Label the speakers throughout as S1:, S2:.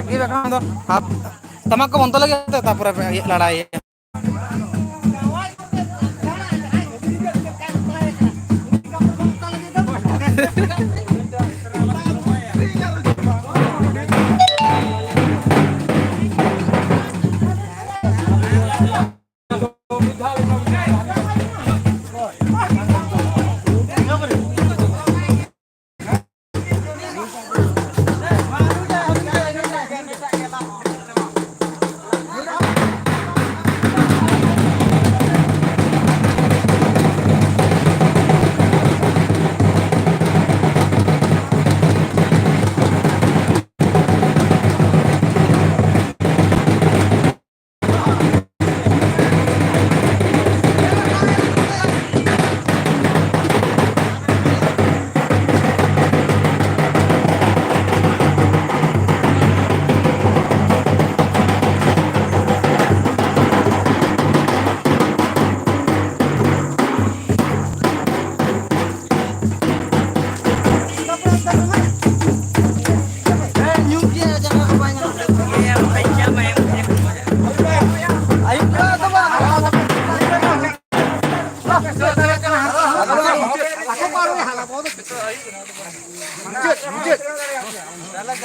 S1: lagi kan tuh sama ke montol lagi tak pura lada.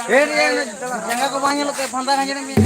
S1: Jangan kebanyakan lo kayak pantangan jadi nih.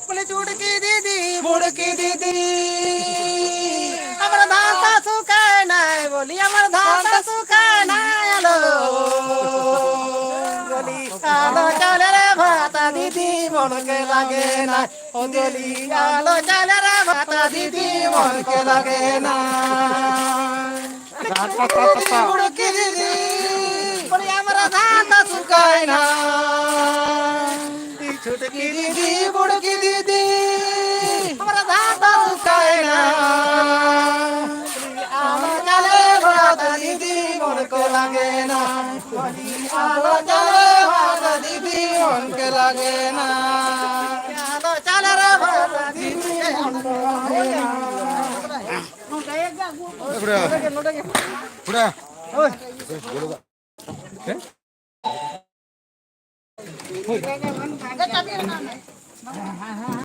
S1: बोले चुड़की दीदी बुड़की दीदी अमर धाता सुखाए नाय बोली अमर धाता सुखाए नाय लो बोली आलो चले रे भाता दीदी मन के लागे ना ओ बोली आलो चले रे भाता दीदी मन के लागे ना बुड़की दीदी बोली अमर धाता सुखाए ना छुटकी दीदी बुड़की दीदी हमारा धाता सुखाए ना आलो चले भाता दीदी मन को लागे ना आलो चले भाता दीदी मन के लागे ना आलो चले रे भाता दीदी मन को लागे ना उड़ा